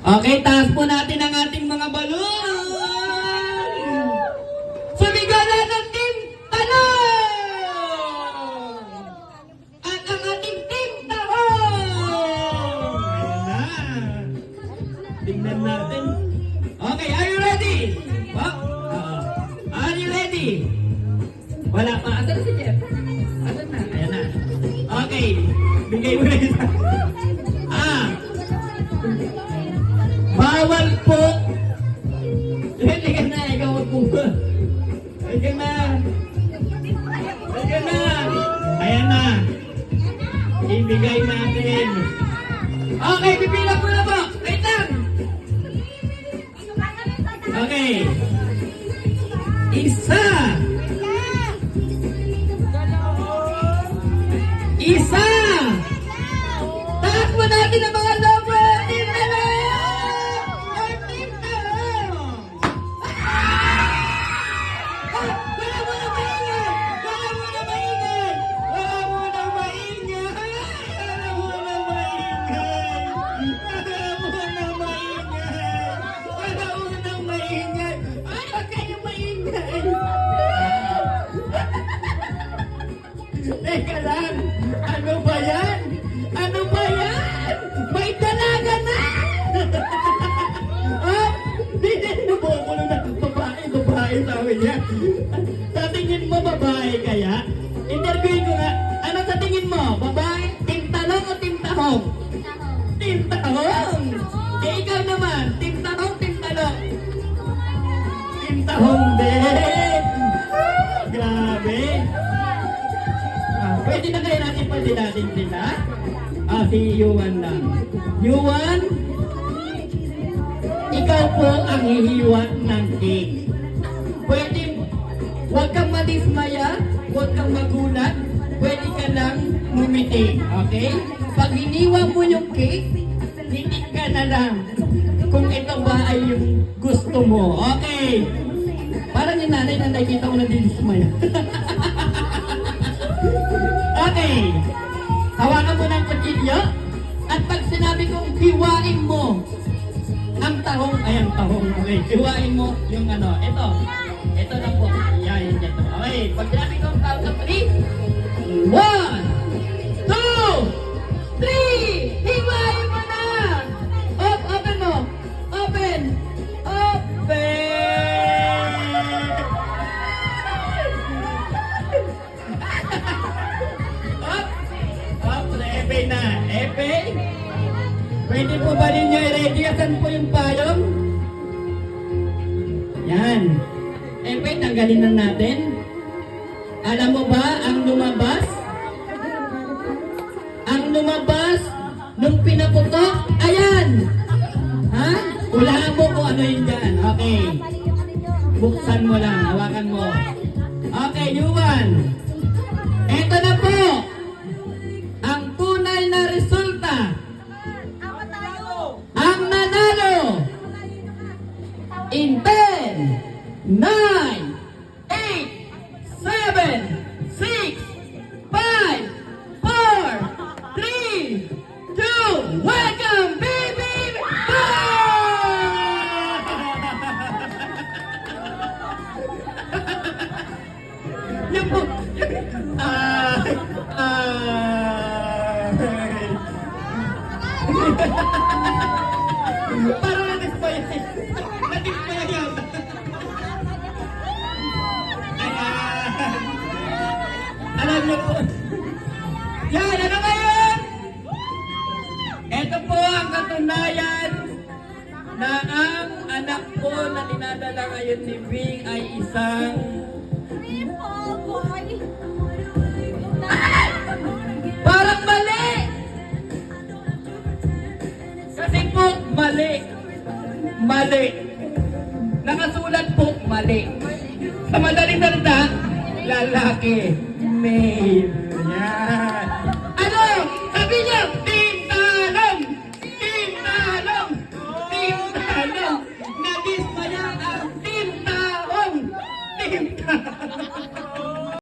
Okay, taas po natin ang ating mga balon. Sumigala ng team Talong! At ang ating team Tahong! Ayan na. Tingnan natin. Okay, are you ready? Are you ready? Wala pa. Asan si Jeff? Asan na? Ayan na. Okay. Bigay mo na isa. Bawal po. Hindi ka na. Ikaw wag po. Hindi ka na. Hindi ka na. Ayan na. Ibigay natin. Okay, pipila po na po. Wait lang. Okay. Isa. Isa. Taas mo natin ang mga lobo. Team Talong! Or Team Talong! Wala mo na maingay! Wala mo na maingay! Wala mo na maingay! Wala mo na maingay! Wala mo na maingay! Wala mo na maingay! Ay, wag kayo maingay! Teka lang! Ano ba yan? Ano ba yan? May dalaga na! Oh, hindi, nabubulo na. Babae, sabi niya. Sa tingin mo, babae kaya? Interviewin ko nga. Ano sa tingin mo? Babae, Team Talong o Team Tahong? Team Tahong! Eh, ikaw naman, Team Tahong, Team Talong? Team Tahong din! Grabe! Pwede na kayo natin natin sila? Si Yuan lang. Yuan, ikaw po ang hihiwa ng cake. Pwede, huwag kang madismaya, huwag kang magulat, pwede ka lang ngumiti, okay? Pag hiniwa mo yung cake, ngiti ka na lang kung ito ba ay yung gusto mo, okay? Parang yung nanay na nakikita ko na dinismaya. Okay. Hawakan mo ng kutsilyo. At pag sinabi kong hiwain mo ang tahong, ay ang tahong, okay. Hiwain mo yung ano, ito. Ito na po. Yan, ito. Okay. Pag sinabi kong count of 3. 1, 2, 3. Hiwain mo na. Open mo. Open. Open. Epe na. Epe? Pwede po ba ninyo i-ready? Asan po yung payong? Yan. Epe, tanggalin na natin. Alam mo ba ang lumabas? Ang lumabas nung pinaputok? Ayan! Ha? Hulaan mo kung ano yun dyan. Okay. Buksan mo lang. Hawakan mo. Okay, Yuan. Eto na po. Ang tunay na resulta. Ang nanalo. In 10, 9, 8, 7, 6, 5, 4, 3, 2, welcome, baby! Yan po. Parang na-display. Na-display yan. Ayan. Alam niyo po. Yan, ano ngayon? Ito po ang katunayan na ang anak po na dinadala ngayon ni Bing ay isang parang mali! Kasi po, mali. Mali. Nakasulat po, mali. Sa madaling salita, lalaki. Male.